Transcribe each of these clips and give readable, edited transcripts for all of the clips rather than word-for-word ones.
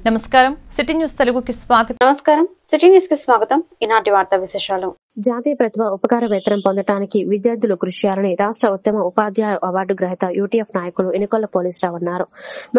నమస్కారం city news తెలుగుకి స్వాగతం. నమస్కారం సిటీ న్యూస్ కి స్వాగతం. ఈనాటి వార్తా విశేషాలు. జాతీయ ప్రతిభ ఉపకార వేతనం పొందడానికి విద్యార్థులు కృషి చేయాలని రాష్ట్ర ఉత్తమ ఉపాధ్యాయ అవార్డు గ్రహీత యూటీఎఫ్ నాయకులు ఎన్నికొల్ల పోలీసరావు అన్నారు.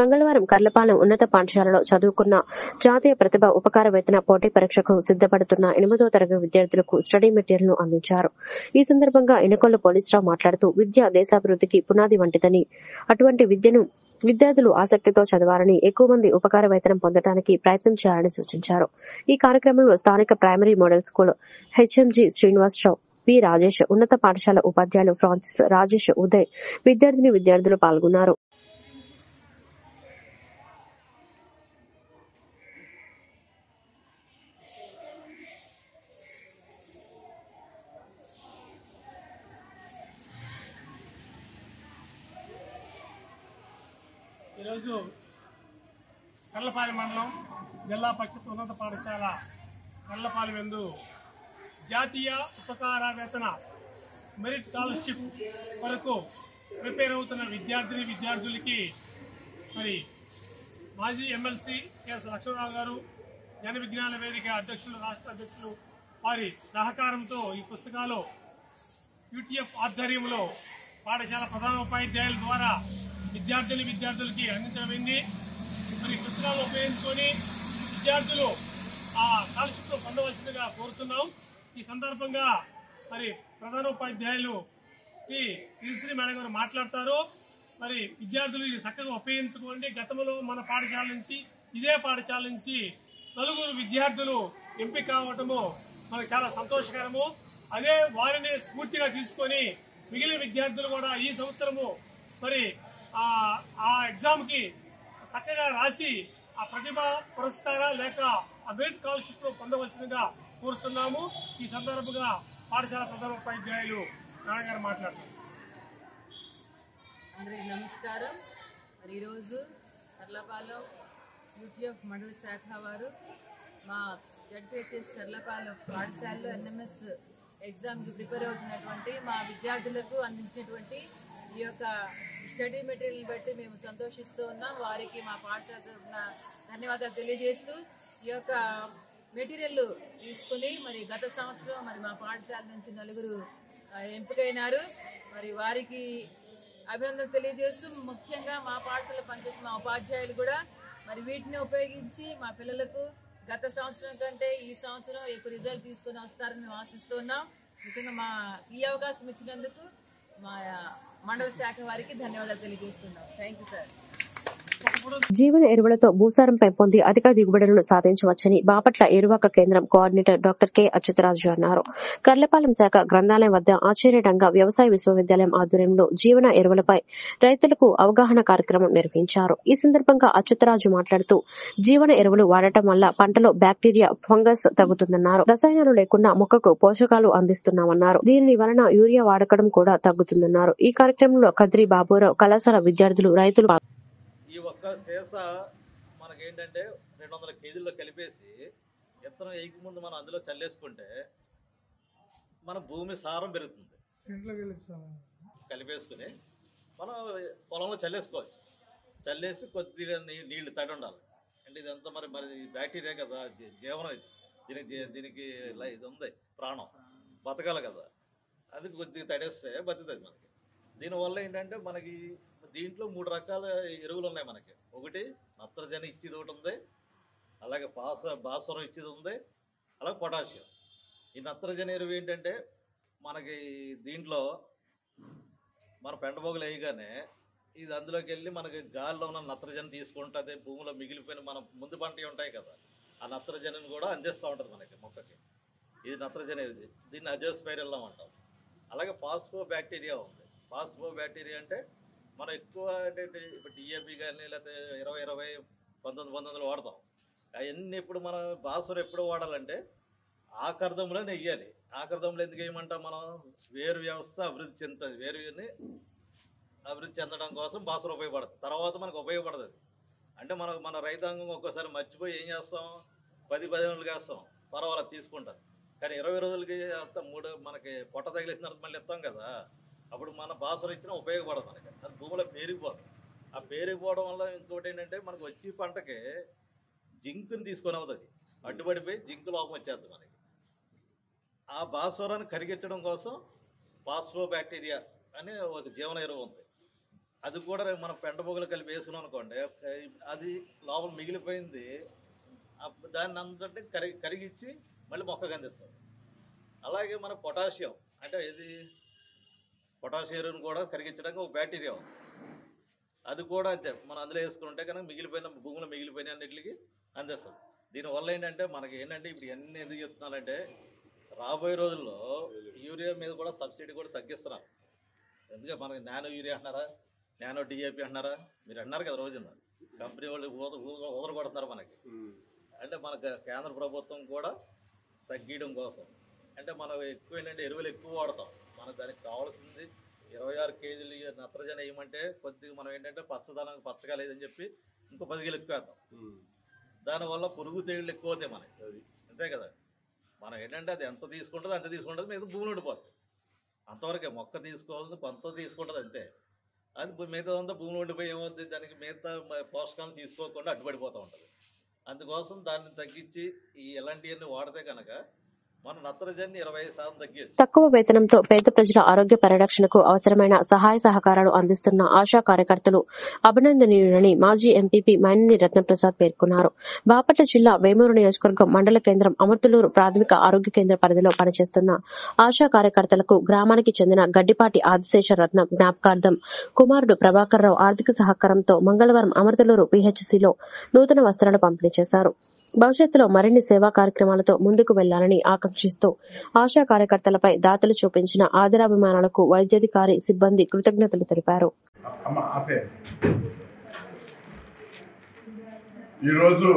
మంగళవారం కర్లపాలెం ఉన్నత పాఠశాలలో చదువుకున్న జాతీయ ప్రతిభ ఉపకార వేతన పోటీ పరీక్షకు సిద్దపడుతున్న 8వ తరగతి విద్యార్థులకు స్టడీ మెటీరియల్ ను అందించారు. ఈ సందర్భంగా ఎన్నికొల్ల పోలీసరావు మాట్లాడుతూ విద్య దేశాభివృద్ధికి పునాది వంటిదని, అటువంటి విద్యను విద్యార్థులు ఆసక్తితో చదవాలని, ఎక్కువ మంది ఉపకార వేతనం పొందడానికి ప్రయత్నం చేయాలని సూచించారు. ఈ కార్యక్రమంలో స్థానిక primary model school హెచ్ఎంజి Srinivasarao, P Rajesh, ఉన్నత పాఠశాల ఉపాధ్యాయులు ఫ్రాన్సిస్, రాజేష్, ఉదయ్, విద్యార్థులు పాల్గొన్నారు. ఈరోజు కర్లపాలెం మండలం జిల్లా పరిషత్ ఉన్నత పాఠశాల కర్లపాలెం యందు జాతీయ ఉపకార వేతన మెరిట్ స్కాలర్షిప్ కొరకు ప్రిపేర్ అవుతున్న విద్యార్థులకి మరి మాజీ ఎమ్మెల్సీ కెఎస్ లక్ష్మణరావు గారు, జన విజ్ఞాన వేదిక అధ్యక్షులు, రాష్ట్ర అధ్యక్షులు వారి సహకారంతో ఈ పుస్తకాలు యూటీఎఫ్ ఆధ్వర్యంలో పాఠశాల ప్రధాన ఉపాధ్యాయుల ద్వారా విద్యార్థులకి అందించడమైంది. మరి పుస్తకాలను ఉపయోగించుకొని విద్యార్థులు ఆ స్కాలర్షిప్ పొందవలసిందిగా కోరుతున్నాం. ఈ సందర్భంగా మరి ప్రధాన ఉపాధ్యాయులు శ్రీ మేడం గారు మాట్లాడతారు. మరి విద్యార్థులు ఇది చక్కగా ఉపయోగించుకోండి. గతంలో మన పాఠశాల నుంచి ఇదే పాఠశాల నుంచి 4 విద్యార్థులు ఎంపిక కావటము మనకు చాలా సంతోషకరము. అదే వారిని స్ఫూర్తిగా తీసుకొని మిగిలిన విద్యార్థులు కూడా ఈ సంవత్సరము మరి ఆ ఎగ్జామ్ కి చక్కగా రాసి ఆ ప్రతిభ పురస్కార లేక ఆ మెరిట్ స్కాలర్షిప్ పొందవలసిందిగా కోరుతున్నాము. ఈ సందర్భంగా పాఠశాల ప్రధాన ఉపాధ్యాయులు నాన్నగారు మాట్లాడుతున్నారు. అందరికీ నమస్కారం. మరి ఈరోజు కర్లపాలెం యూటీఎఫ్ మండల శాఖ వారు మా జడ్పీహెచ్ఎస్ కర్లపాలెం పాఠశాలలో ఎన్ఎంఎస్ ఎగ్జామ్కి ప్రిపేర్ అవుతున్నటువంటి మా విద్యార్థులకు అందించినటువంటి ఈ యొక్క స్టడీ మెటీరియల్ బట్టి మేము సంతోషిస్తూ ఉన్నాం. వారికి మా పాఠశాల తరఫున ధన్యవాదాలు తెలియజేస్తూ ఈ యొక్క మెటీరియల్ తీసుకుని మరి గత సంవత్సరం మరి మా పాఠశాల నుంచి 4 ఎంపికైనారు. మరి వారికి అభినందనలు తెలియజేస్తూ ముఖ్యంగా మా పాఠశాల పనిచేసిన మా ఉపాధ్యాయులు కూడా మరి వీటిని ఉపయోగించి మా పిల్లలకు గత సంవత్సరం కంటే ఈ సంవత్సరం ఎక్కువ రిజల్ట్ తీసుకుని వస్తారని మేము ఆశిస్తున్నాం. ముఖ్యంగా ఈ అవకాశం ఇచ్చినందుకు మా మండల శాఖ వారికి ధన్యవాదాలు తెలియజేస్తున్నాం. Thank you sir. జీవన ఎరువులతో భూసారం పెంపొంది అధిక దిగుబడులను సాధించవచ్చని బాపట్ల ఏరువాక కేంద్రం కోఆర్డినేటర్ డాక్టర్ కె అచ్యుతరాజు అన్నారు. కర్లపాలెం శాఖ గ్రంథాలయం వద్ద ఆచార్యరంగ వ్యవసాయ విశ్వవిద్యాలయం ఆధ్వర్యంలో జీవన ఎరువులపై రైతులకు అవగాహన కార్యక్రమం నిర్వహించారు. ఈ సందర్భంగా అచ్యుతరాజు మాట్లాడుతూ జీవన ఎరువులు వాడటం వల్ల పంటలో బ్యాక్టీరియా, ఫంగస్ తగ్గుతుందన్నారు. రసాయనాలు లేకుండా మొక్కకు పోషకాలు అందిస్తున్నామన్నారు. దీని వలన యూరియా వాడకం కూడా తగ్గుతుందన్నారు. ఈ కార్యక్రమంలో కద్రి బాబురావు, కళాశాల విద్యార్థులు, రైతులు ఈ ఒక్క సీస మనకేంటంటే 200 కేజీల్లో కలిపేసి విత్తనం వేయక ముందు మనం అందులో చల్లేసుకుంటే మన భూమి సారం పెరుగుతుంది. కలిపేసుకుని మనం పొలంలో చల్లేసుకోవచ్చు. చల్లేసి కొద్దిగా నీళ్లు తడి ఉండాలి. అంటే ఇదంతా మరి బ్యాక్టీరియా కదా, జీవనం ఇది, దీనికి ఇది ఉంది, ప్రాణం బతకాలి కదా, అది కొద్దిగా తడేస్తే బతుకుతుంది మనకి. దీనివల్ల ఏంటంటే మనకి దీంట్లో 3 రకాల ఎరువులు ఉన్నాయి మనకి. ఒకటి నత్రజని ఇచ్చేది ఒకటి ఉంది, అలాగే భాస్వరం ఇచ్చేది ఉంది, అలాగే పొటాషియం. ఈ నత్రజని ఎరువు ఏంటంటే మనకి దీంట్లో మన పెండబోగులు వేయగానే ఇది అందులోకి వెళ్ళి మనకి గాలిలో ఉన్న నత్రజని తీసుకుంటుంది. భూమిలో మిగిలిపోయిన మన ముందు పంటలు ఉంటాయి కదా, ఆ నత్రజనిని కూడా అందిస్తూ ఉంటుంది మనకి మొక్కకి. ఇది నత్రజని ఎరువు. దీన్ని అజోస్పైరిల్లం అంటాం. అలాగే పాస్పో బ్యాక్టీరియా ఉంది. పాస్పో బ్యాక్టీరియా అంటే మనం ఎక్కువ ఏంటంటే ఇప్పుడు డిఏపి కానీ లేకపోతే 20-20, 19-19 వాడతాం. అవన్నీ ఇప్పుడు మనం భాస్వరం ఎప్పుడు వాడాలంటే ఆకర్దంలోనే వెయ్యాలి. ఆకర్దంలో ఎందుకు వేయమంటాం? మనం వేరు వ్యవస్థ అభివృద్ధి చెందుతుంది. వేరుని అభివృద్ధి చెందడం కోసం భాస్వరం ఉపయోగపడుతుంది. తర్వాత మనకు ఉపయోగపడదు అది. అంటే మన రైతాంగం ఒక్కోసారి మర్చిపోయి ఏం చేస్తాం, 10-15 రోజులకి వేస్తాం, పర్వాలేదు తీసుకుంటాం. కానీ 20 రోజులకి అంతా మనకి పొట్ట తగిలేసిన తర్వాత మళ్ళీ ఇస్తాం కదా, అప్పుడు మన భాస్వరం ఇచ్చినా ఉపయోగపడదు మనకి. అది భూమిలో పేరుకుపోతుంది. ఆ పేరుకుపోవడం వల్ల ఇంకోటి ఏంటంటే మనకు వచ్చే పంటకి జింకుని తీసుకొని అవుతుంది, అడ్డుపడిపోయి జింకు లోపం వచ్చేస్తుంది మనకి. ఆ భాస్వరాన్ని కరిగించడం కోసం పాస్ఫోబ్యాక్టీరియా అనే ఒక జీవన ఎరువు ఉంది. అది కూడా మనం పెంట పొగలు కలిపి వేసుకున్నాం అనుకోండి, అది లోపల మిగిలిపోయింది దాన్ని అంతటి కరిగించి మళ్ళీ మొక్కకు అందిస్తుంది. అలాగే మన పొటాషియం అంటే ఇది పొటాషియం ఎరువును కూడా కరిగించడానికి ఒక బ్యాక్టీరియా ఉంది. అది కూడా అంతే, మనం అందులో వేసుకుంటే కనుక మిగిలిపోయిన భూమిలో మిగిలిపోయిన అన్నింటికి అందిస్తుంది. దీనివల్ల ఏంటంటే మనకి ఏంటంటే ఇప్పుడు ఇవన్నీ ఎందుకు చెప్తున్నానంటే రాబోయే రోజుల్లో యూరియా మీద కూడా సబ్సిడీ కూడా తగ్గిస్తున్నారు. ఎందుకంటే మనకి నానో యూరియా అంటున్నారా, నానో డిఏపి అంటున్నారా, మీరు అన్నారు కదా రోజున కంపెనీ వాళ్ళు ఊదరగొడుతున్నారు మనకి. అంటే మనకు కేంద్ర ప్రభుత్వం కూడా తగ్గించడం కోసం అంటే మనం ఎక్కువ ఏంటంటే ఎరువులు ఎక్కువ వాడతాం. మనకు దానికి కావాల్సింది 26 కేజీలు నత్రజని వేయమంటే కొద్దిగా మనం ఏంటంటే పచ్చదనం పచ్చగా లేదని చెప్పి ఇంకో 10 కిలో ఎక్కువ వేస్తాం. దానివల్ల పురుగు తెగుళ్ళు ఎక్కువ అవుతాయి మనకి, అంతే కదా. మనం ఏంటంటే అది ఎంత తీసుకుంటుందో అంత తీసుకుంటుంది, మిగతా భూములు ఉండిపోతుంది. అంతవరకే మొక్క తీసుకోవాల్సింది కొంత తీసుకుంటుంది అంతే. అది మిగతాదంతా భూములు ఉండిపోయి ఏమవుతుంది, దానికి మిగతా పోషకాలను తీసుకోకుండా అడ్డుపడిపోతూ ఉంటుంది. అందుకోసం దాన్ని తగ్గించి ఈ ఎలాంటివన్నీ వాడితే కనుక మన నత్రజని 25% తగ్గించు. తక్కువ వేతనంతో పేద ప్రజల ఆరోగ్య పరిరక్షణకు అవసరమైన సహాయ సహకారాలు అందిస్తున్న ఆశా కార్యకర్తలు అభినందనీయులని మాజీ ఎంపీపీ మైనేని రత్నప్రసాద్ పేర్కొన్నారు. బాపట్ల జిల్లా వేమూరు నియోజకవర్గం మండల కేంద్రం అమర్తులూరు ప్రాథమిక ఆరోగ్య కేంద్ర పరిధిలో పనిచేస్తున్న ఆశా కార్యకర్తలకు గ్రామానికి చెందిన గడ్డిపాటి ఆదిశేష రత్నం జ్ఞాపకార్థం కుమారుడు ప్రభాకర్ రావు ఆర్థిక సహకారంతో మంగళవారం అమర్తులూరు పీహెచ్సీలో నూతన వస్త్రాలు పంపిణీ చేశారు. భవిష్యత్తులో మరిన్ని సేవా కార్యక్రమాలతో ముందుకు వెళ్లాలని ఆకాంక్షిస్తూ ఆశా కార్యకర్తలపై దాతలు చూపించిన ఆదరాభిమానాలకు వైద్యాధికారి సిబ్బంది కృతజ్ఞతలు తెలిపారు. ఈరోజు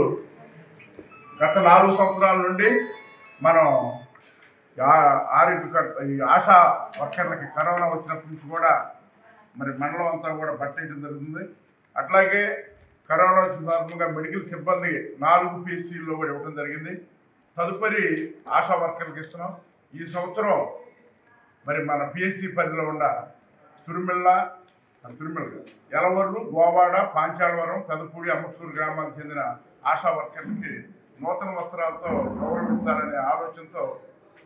గత 4 సంవత్సరాల నుండి మనం ఆశా వర్కర్లకి కరోనా వచ్చినప్పటి నుంచి కూడా మరి మండలం అంతా కూడా పట్టించడం జరుగుతుంది. అట్లాగే కరోనా వచ్చిన సందర్భంగా మెడికల్ సిబ్బంది 4 పీసీల్లో కూడా ఇవ్వడం జరిగింది. తదుపరి ఆశా వర్కర్లకు ఇస్తున్నాం. ఈ సంవత్సరం మరి మన పిఎస్సి పరిధిలో ఉన్న తిరుమల, యలవర్రు, గోవాడ, పాంచాలవరం, పెదపూడి, అమ్మకూరు గ్రామాలకు చెందిన ఆశా వర్కర్లకి నూతన వస్త్రాలతో గౌరవించాలనే ఆలోచనతో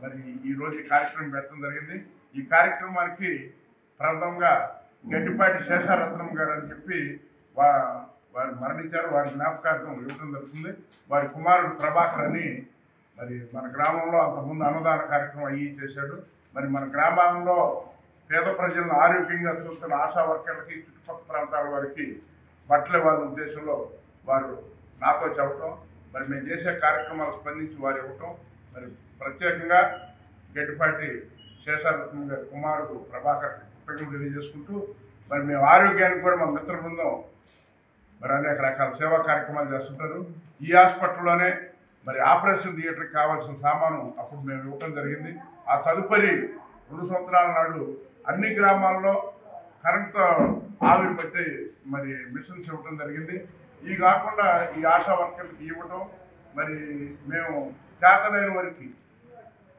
మరి ఈరోజు ఈ కార్యక్రమం పెట్టడం జరిగింది. ఈ కార్యక్రమానికి ప్రథమంగా గడ్డిపాటి శేషారత్నం గారు అని చెప్పి వారు మరణించారు. వారి జ్ఞాపకార్థం ఇవ్వడం జరుగుతుంది. వారి కుమారుడు ప్రభాకర్ అని మరి మన గ్రామంలో అంతకుముందు అన్నదాన కార్యక్రమం అయ్యి చేశాడు. మరి మన గ్రామంలో పేద ప్రజలను ఆరోగ్యంగా చూస్తున్న ఆశా వర్కర్లకి చుట్టుపక్కల ప్రాంతాల వారికి బట్టలు ఇవ్వాలనే ఉద్దేశంలో వారు నాతో చెప్పడం, మరి మేము చేసే కార్యక్రమాలు స్పందించి వారు ఇవ్వటం, మరి ప్రత్యేకంగా గడ్డిపాటి శేషారత్నం గారి కుమారుడు ప్రభాకర్ కృతజ్ఞతలు తెలియజేసుకుంటూ మరి మేము ఆరోగ్యానికి కూడా మా మిత్ర బృందం మరి అనేక రకాల సేవా కార్యక్రమాలు చేస్తుంటారు. ఈ హాస్పిటల్లోనే మరి ఆపరేషన్ థియేటర్కి కావాల్సిన సామాను అప్పుడు మేము ఇవ్వడం జరిగింది. ఆ తదుపరి 2 సంవత్సరాల నాడు అన్ని గ్రామాల్లో కరెంటుతో ఆవిరి పట్టి మరి మిషన్స్ ఇవ్వడం జరిగింది. ఈ కాకుండా ఈ ఆశా వర్కర్లకి ఇవ్వటం, మరి మేము చేతనైన వారికి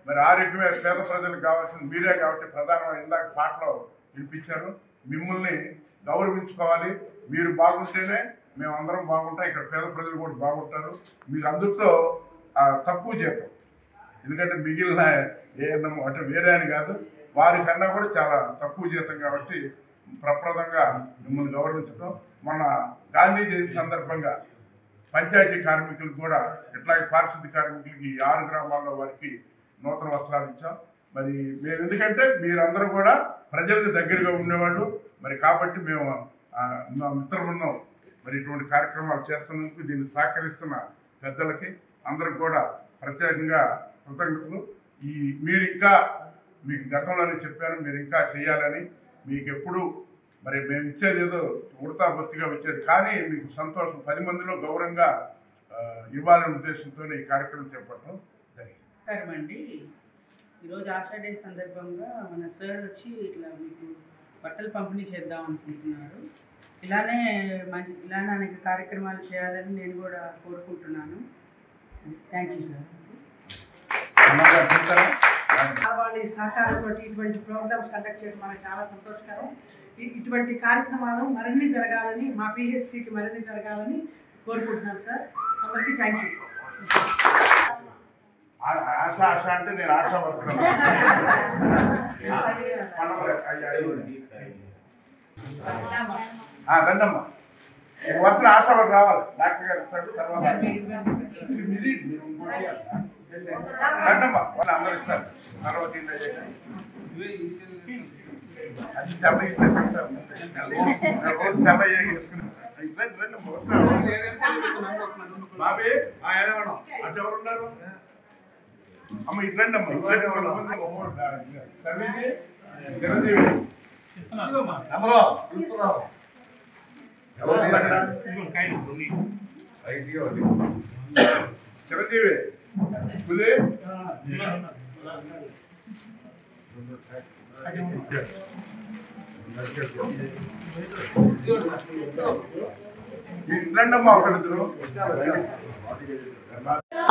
మరి ఆరోగ్యమే పేద ప్రజలకు కావాల్సింది మీరే కాబట్టి ప్రధానమైన ఇందాక పాటలో వినిపించారు. మిమ్మల్ని గౌరవించుకోవాలి, మీరు బాగుంటేనే మేము అందరం బాగుంటాం, ఇక్కడ పేద ప్రజలు కూడా బాగుంటారు. మీకు అందుట్లో తక్కువ జీతం, ఎందుకంటే మిగిలిన ఏఎన్ఎం అంటే వేరే అని కాదు, వారికన్నా కూడా చాలా తక్కువ జీతం కాబట్టి ప్రప్రదంగా మిమ్మల్ని గౌరవించడం. మన గాంధీ జయంతి సందర్భంగా పంచాయతీ కార్మికులకు కూడా ఇట్లాగే పారిశుద్ధ్య కార్మికులకి 6 గ్రామాల్లో వారికి నూతన వస్త్రాలు ఇచ్చాం. మరి మేము ఎందుకంటే మీరందరూ కూడా ప్రజలకు దగ్గరగా ఉండేవాళ్ళు, మరి కాబట్టి మేము మా మిత్రులున్నాం. మరి ఇటువంటి కార్యక్రమాలు చేస్తున్నందుకు దీన్ని సహకరిస్తున్న పెద్దలకి అందరికి కూడా ప్రత్యేకంగా కృతజ్ఞతలు. మీరు ఇంకా మీకు గతంలోనే చెప్పాను, మీరు ఇంకా చేయాలని, మీకు ఎప్పుడు మరి మేము ఇచ్చేది ఏదో ఉడతా బొత్తిగా వచ్చేది కానీ మీకు సంతోషం 10 మందిలో గౌరవంగా ఇవ్వాలనే ఉద్దేశంతో ఈ కార్యక్రమం చేపట్టడం జరిగింది. ఈరోజు ఆశా డే సందర్భంగా మన సార్ వచ్చి ఇట్లా మీకు బట్టలు పంపిణీ చేద్దాం అనుకుంటున్నారు. ఇలానే అనేక కార్యక్రమాలు చేయాలని నేను కూడా కోరుకుంటున్నాను. Thank you sir. వాళ్ళ సహకారంతో ఇటువంటి ప్రోగ్రామ్స్ కండక్ట్ చేసి మనకు చాలా సంతోషకరం. ఇటువంటి కార్యక్రమాలు మరిన్ని జరగాలని, మా పిహెచ్సికి మరిన్ని జరగాలని కోరుకుంటున్నాను సార్. అందరికీ థ్యాంక్ యూ. ఆశ ఆశ అంటే నేను ఆశ పడుతున్నాను. రండమ్మా, వరుస ఆశ పడి రావాలి. డాక్టర్ గారు ఇస్తాడు. తర్వాత రండమ్మా, వాళ్ళు అందరూ ఇస్తారు. తర్వాత అది తెల్ల ఇస్తే తెల్ల వేసుకున్నాం. బాబీ అంటే ఎవరు ఉన్నారు? అమ్మ ఇట్లండి అమ్మ, చిరంజీవి పులి ఇట్లండమ్మా ఒకరిద్దరు.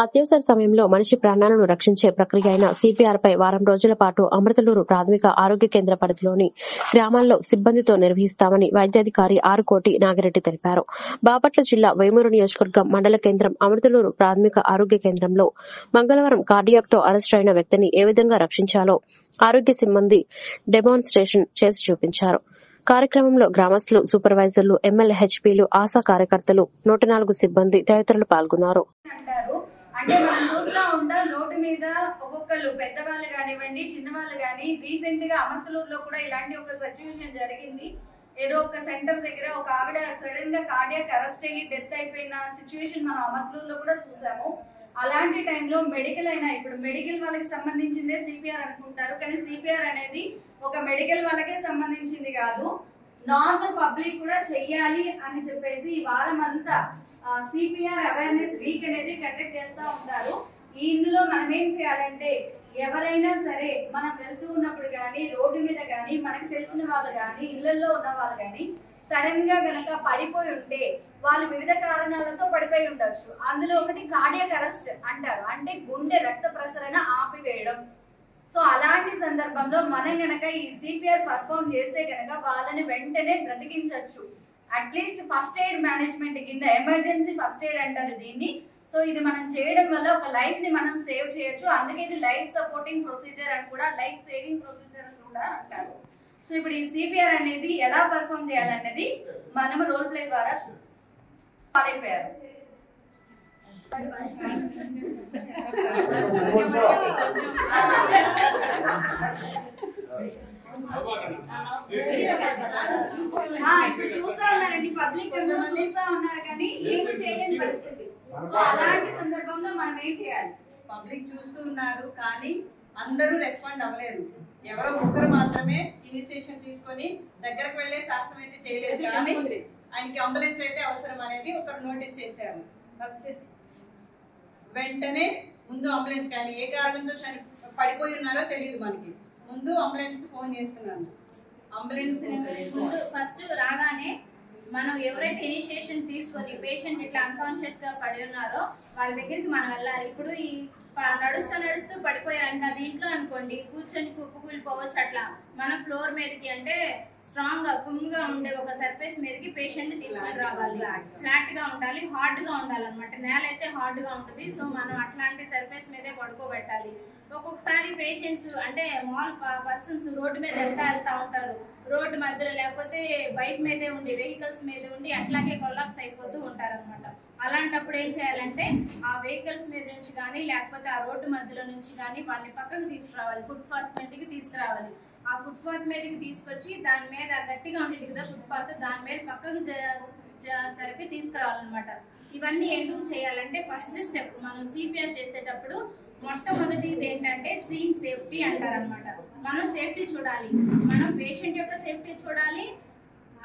అత్యవసర సమయంలో మనిషి ప్రాణాలను రక్షించే ప్రక్రియ అయిన సిపిఆర్ పై వారం రోజుల పాటు అమృతలూరు ప్రాథమిక ఆరోగ్య కేంద్ర పరిధిలోని గ్రామాల్లో సిబ్బందితో నిర్వహిస్తామని వైద్యాధికారి ఆరుకోటి నాగిరెడ్డి తెలిపారు. బాపట్ల జిల్లా వేమూరు నియోజకవర్గం మండల కేంద్రం అమృతలూరు ప్రాథమిక ఆరోగ్య కేంద్రంలో మంగళవారం కార్డియాక్ తో అరెస్టు అయిన వ్యక్తిని ఏ విధంగా రక్షించాలో ఆరోగ్య సిబ్బంది డెమాన్స్ట్రేషన్ చేసి చూపించారు. కార్యక్రమంలో గ్రామస్తులు, సూపర్వైజర్లు, ఎమ్మెల్యే హెచ్పీలు, ఆశా కార్యకర్తలు, 104 సిబ్బంది తదితరులు పాల్గొన్నారు. అంటే మనం చూస్తూ ఉంటాం రోడ్డు మీద ఒక్కొక్కరు పెద్దవాళ్ళు కానివ్వండి, చిన్నవాళ్ళు కానీ రీసెంట్ గా అమర్తలూరులో కూడా ఇలాంటి ఒక సిచ్యువేషన్ జరిగింది. ఏదో ఒక సెంటర్ దగ్గర ఒక ఆవిడ సడన్ గా కార్డియాక్ అరెస్ట్ అయ్యి డెత్ అయిపోయిన సిచ్యువేషన్ మనం అమర్తలూరులో కూడా చూసాము. అలాంటి టైంలో మెడికల్ అయినా, ఇప్పుడు మెడికల్ వాళ్ళకి సంబంధించిందే సిపిఆర్ అనుకుంటారు, కానీ సిపిఆర్ అనేది ఒక మెడికల్ వాళ్ళకే సంబంధించింది కాదు, నార్మల్ పబ్లిక్ కూడా చెయ్యాలి అని చెప్పేసి ఈ వారం అంతా సిపిఆర్ అవేర్నెస్ వీక్ అనేది కండక్ట్ చేస్తూ ఉంటారు. ఇందులో మనం ఏం చేయాలంటే ఎవరైనా సరే మనం వెళ్తూ ఉన్నప్పుడు కానీ, రోడ్డు మీద కానీ, మనకు తెలిసిన వాళ్ళు కానీ, ఇళ్లలో ఉన్న వాళ్ళు కానీ సడన్ గా గనక పడిపోయి ఉంటే వాళ్ళు వివిధ కారణాలతో పడిపోయి ఉండొచ్చు. అందులో ఒకటి కార్డియాక్ అరెస్ట్ అంటారు, అంటే గుండె రక్త ప్రసరణ ఆపివేయడం. సో అలాంటి సందర్భంలో మనం గనక ఈ సిపిఆర్ పర్ఫామ్ చేస్తే గనక వాళ్ళని వెంటనే బ్రతికించవచ్చు. అట్లీస్ట్ ఫస్ట్ ఎయిడ్ మేనేజ్మెంట్ కింద ఎమర్జెన్సీ ఫస్ట్ ఎయిడ్ అంటారు దీన్ని. సో ఇది మనం చేయడం వల్ల ఒక లైఫ్ ని మనం సేవ్ చేయొచ్చు. అందుకే ఇది లైఫ్ సపోర్టింగ్ ప్రొసీజర్ అని కూడా, లైఫ్ సేవింగ్ ప్రొసీజర్ అని కూడా అంటారు. సో ఇప్పుడు ఈ సిపిఆర్ అనేది ఎలా పర్ఫామ్ చేయాలనేది మనం రోల్ ప్లే ద్వారా అయిపోయారు. ఇప్పుడు చూస్తా ఉన్నారండి, పబ్లిక్ అందరూ చూస్తా ఉన్నారు కానీ ఏమి చేయలేని పరిస్థితి. సో అలాంటి సందర్భంలో మనం ఏం చేయాలి? పబ్లిక్ చూస్తూ ఉన్నారు కానీ అందరూ రెస్పాండ్ అవ్వలేరు. ఎవరో ముగ్గురు మాత్రమే ఇనిషియేషన్ తీసుకొని దగ్గరకు వెళ్లే శాస్త్రం అయితే చేయలేదు, కానీ ఆయనకి అంబులెన్స్ అయితే అవసరం అనేది ఒకరు నోటీస్ చేశారు. ఫస్ట్ వెంటనే ముందు అంబులెన్స్, కానీ ఏ కారణంతో పడిపోయి ఉన్నారో తెలియదు మనకి, ముందు అంబులెన్స్ కి ఫోన్ చేస్తున్నాను. అంబులెన్స్ ఫస్ట్ రాగానే మనం ఎవరైతే ఇనిషియేషన్ తీసుకొని పేషెంట్ ఇట్లా అన్కాన్షియస్ గా పడి ఉన్నారో వాళ్ళ దగ్గరికి మనం వెళ్ళాలి. ఇప్పుడు ఈ నడుస్తూ పడిపోయారంట, దీంట్లో అనుకోండి కూర్చొని కుప్పకూలిపోవచ్చు. అట్లా మనం ఫ్లోర్ మీదకి, అంటే స్ట్రాంగ్ గా ఫుల్ గా ఉండే ఒక సర్ఫేస్ మీదకి పేషెంట్ ని తీసుకొని రావాలి. ఫ్లాట్ గా ఉండాలి, హార్డ్ గా ఉండాలి అనమాట. నేల అయితే హార్డ్ గా ఉంటుంది, సో మనం అట్లాంటి సర్ఫేస్ మీదే పడుకోబెట్టాలి. ఒక్కొక్కసారి పేషెంట్స్ అంటే మాల్ పర్సన్స్ రోడ్డు మీద వెళ్తా ఉంటారు, రోడ్డు మధ్యలో లేకపోతే బైక్ మీదే ఉండి, వెహికల్స్ మీద ఉండి అట్లాగే కొలాప్స్ అయిపోతూ ఉంటారు అనమాట. అలాంటప్పుడు ఏం చేయాలంటే ఆ వెహికల్స్ మీద నుంచి కానీ లేకపోతే ఆ రోడ్డు మధ్యలో నుంచి కానీ వాళ్ళని పక్కకు తీసుకురావాలి, ఫుట్పాత్ మీదకి తీసుకురావాలి. ఆ ఫుట్పాత్ మీదకి తీసుకొచ్చి దాని మీద గట్టిగా ఉండేది కదా ఫుట్పాత్, దాని మీద పక్కకు జరిపి తీసుకురావాలన్నమాట. ఇవన్నీ ఎందుకు చేయాలంటే ఫస్ట్ స్టెప్ మనం సిపిఆర్ చేసేటప్పుడు మొట్టమొదటిది ఏంటంటే సీన్ సేఫ్టీ అంటారనమాట. మనం సేఫ్టీ చూడాలి, మనం పేషెంట్ యొక్క సేఫ్టీ చూడాలి,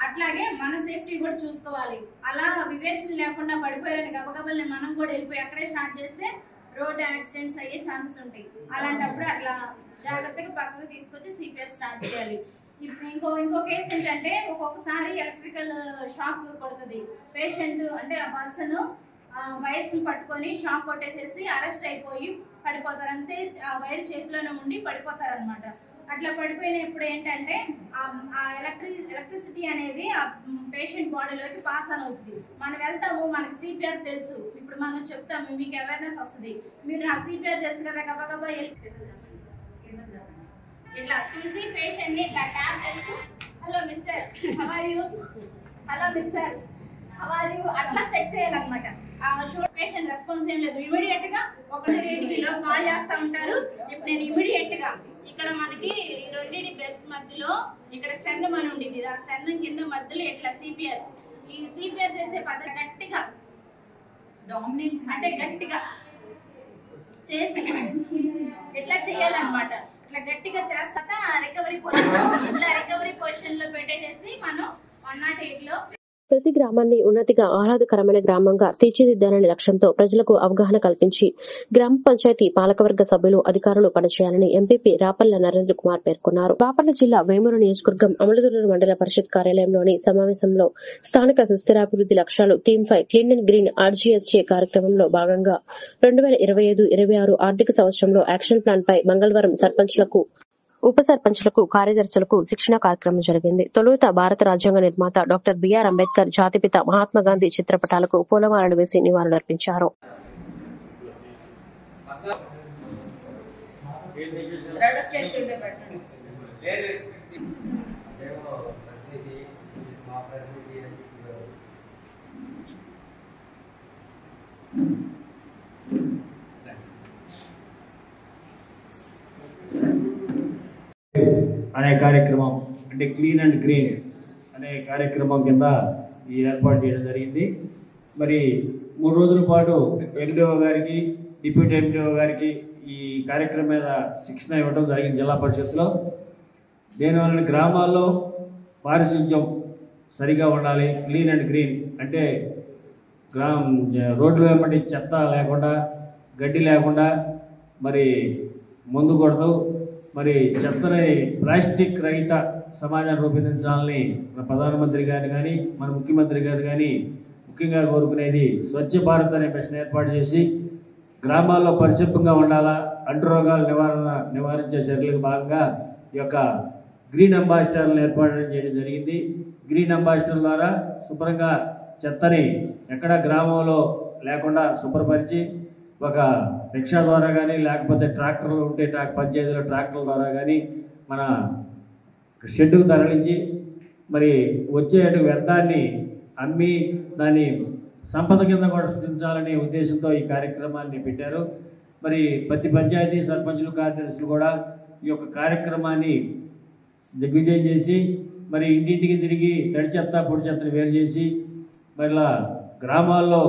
అట్లాగే మన సేఫ్టీ కూడా చూసుకోవాలి. అలా వివేచన లేకుండా పడిపోయారని గబగబల్ని మనం కూడా వెళ్ళిపోయి అక్కడే స్టార్ట్ చేస్తే రోడ్ యాక్సిడెంట్స్ అయ్యే ఛాన్సెస్ ఉంటాయి. అలాంటప్పుడు అట్లా జాగ్రత్తగా పక్కకు తీసుకొచ్చి సిపిఆర్ స్టార్ట్ చేయాలి. ఇప్పుడు ఇంకో కేసు ఏంటంటే ఒక్కొక్కసారి ఎలక్ట్రికల్ షాక్ కొడుతుంది పేషెంట్, అంటే ఆ పర్సన్ వైర్స్ని పట్టుకొని షాక్ కొట్టేసేసి అరెస్ట్ అయిపోయి పడిపోతారు, అంతే ఆ వైర్ చేతిలోనే ఉండి పడిపోతారు అనమాట. అట్లా పడిపోయినప్పుడు ఏంటంటే ఆ ఎలక్ట్రిసిటీ అనేది ఆ పేషెంట్ బాడీలోకి పాస్ అని అవుతుంది. మనం వెళ్తాము, మనకి సిపిఆర్ తెలుసు, ఇప్పుడు మనం చెప్తాము, మీకు అవేర్నెస్ వస్తుంది, మీరు నాకు సిపిఆర్ తెలుసు కదా, గబగబా ఇట్లా చూసి పేషెంట్ ని ఇట్లా ట్యాప్ చేస్తూ hello mister how are you, hello mister how are you అట్లా చెక్ చేయాలన్నమాట. పేషెంట్ రెస్పాన్స్ ఏం లేదు, ఇమీడియట్ గా 180 కాల్ చేస్తా ఉంటారు. ఇప్పుడు నేను ఇమీడియట్ గా ఇక్కడ మనకి రెండింటి బెస్ట్ మధ్యలో ఇక్కడ స్టెన్ అని ఉండేది, ఆ స్టెన్ కింద మధ్యలో ఇట్లా సిపిఆర్, ఈ సిపిఆర్ చేసే పద్ధతి గట్టిగా డామినెంట్ అంటే గట్టిగా చేసి ఇట్లా చేయాలన్నమాట. ఇట్లా గట్టిగా చేస్తా రికవరీ పొజిషన్ లో పెట్టేసి మనం 108 లో ప్రతి గ్రామాన్ని ఉన్నతిగా ఆహ్లాదకరమైన గ్రామంగా తీర్చిదిద్దాలనే లక్ష్యంతో ప్రజలకు అవగాహన కల్పించి గ్రామ పంచాయతీ పాలకవర్గ సభ్యులు అధికారులు పనిచేయాలని ఎంపీపీ రాపల్ల నరేంద్ర కుమార్ పేర్కొన్నారు. బాపట్ల జిల్లా వేమూరు నియోజకవర్గం అమలుదూరు మండల పరిషత్ కార్యాలయంలోని సమావేశంలో స్థానిక సుస్థిరాభివృద్ది లక్ష్యాలు theme 5 clean and green RGSJ కార్యక్రమంలో భాగంగా 2025-26 ఆర్థిక సంవత్సరంలో యాక్షన్ ప్లాన్ పై మంగళవారం సర్పంచ్లకు, ఉప సర్పంచ్లకు, కార్యదర్శులకు శిక్షణ కార్యక్రమం జరిగింది. తొలుత భారత రాజ్యాంగ నిర్మాత డాక్టర్ బిఆర్ అంబేద్కర్, జాతిపిత మహాత్మాగాంధీ చిత్రపటాలకు పూలమాలలు వేసి నివాళులర్పించారు. అనే కార్యక్రమం అంటే క్లీన్ అండ్ గ్రీన్ అనే కార్యక్రమం కింద ఈ ఏర్పాటు చేయడం జరిగింది. మరి 3 రోజుల పాటు ఎండిఓ గారికి, డిప్యూటీ ఎండిఓ గారికి ఈ కార్యక్రమం మీద శిక్షణ ఇవ్వడం జరిగింది జిల్లా పరిషత్లో. దీనివల్ల గ్రామాల్లో పారిశుధ్యం సరిగా ఉండాలి. క్లీన్ అండ్ గ్రీన్ అంటే రోడ్లు వెంబడి చెత్త లేకుండా, గడ్డి లేకుండా మరి ముందు కొడదు, మరి చెత్తని ప్లాస్టిక్ రహిత సమాజాన్ని రూపొందించాలని మన ప్రధానమంత్రి గారు కానీ, మన ముఖ్యమంత్రి గారు కానీ ముఖ్యంగా కోరుకునేది స్వచ్ఛ భారత్ అనే మిషన్ ఏర్పాటు చేసి గ్రామాల్లో పరిశుభ్రంగా ఉండాలా, అంటురోగాలు నివారించే చర్యలకు భాగంగా ఈ యొక్క గ్రీన్ అంబాసిడర్లను ఏర్పాటు చేయడం జరిగింది. గ్రీన్ అంబాసిడర్ ద్వారా శుభ్రంగా చెత్తని ఎక్కడ గ్రామంలో లేకుండా శుభ్రపరిచి ఒక రిక్షా ద్వారా కానీ, లేకపోతే ట్రాక్టర్లు ఉంటే పంచాయతీలో ట్రాక్టర్ల ద్వారా కానీ మన షెడ్డుకు తరలించి మరి వచ్చే వ్యర్థాన్ని అమ్మి దాన్ని సంపద కింద కూడా సృష్టించాలనే ఉద్దేశంతో ఈ కార్యక్రమాన్ని పెట్టారు. మరి ప్రతి పంచాయతీ సర్పంచులు, కార్యదర్శులు కూడా ఈ యొక్క కార్యక్రమాన్ని దిగ్విజయం చేసి మరి ఇంటింటికి తిరిగి తడి చెత్త, పొడి చెత్తను వేరు చేసి మళ్ళా గ్రామాల్లో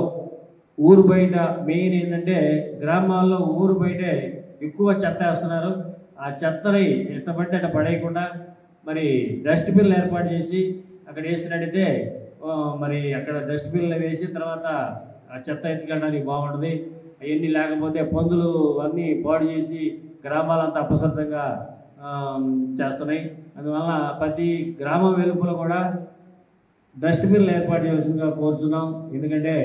ఊరు బయట మెయిన్ ఏంటంటే గ్రామాల్లో ఊరు బయటే ఎక్కువ చెత్త వేస్తున్నారు. ఆ చెత్తని ఎట్టబడితే అట్ట పడేయకుండా మరి డస్ట్బిన్లు ఏర్పాటు చేసి అక్కడ వేసినట్టయితే మరి అక్కడ డస్ట్బిన్లు వేసి తర్వాత ఆ చెత్త ఎత్తుకెళ్ళడానికి బాగుంటుంది. అవన్నీ లేకపోతే పందులు అన్నీ పాడు చేసి గ్రామాలంతా అపశబ్దంగా చేస్తున్నాయి. అందువల్ల ప్రతి గ్రామం వెలుపల కూడా డస్ట్బిన్లు ఏర్పాటు చేయాల్సిందిగా కోరుతున్నాం. ఎందుకంటే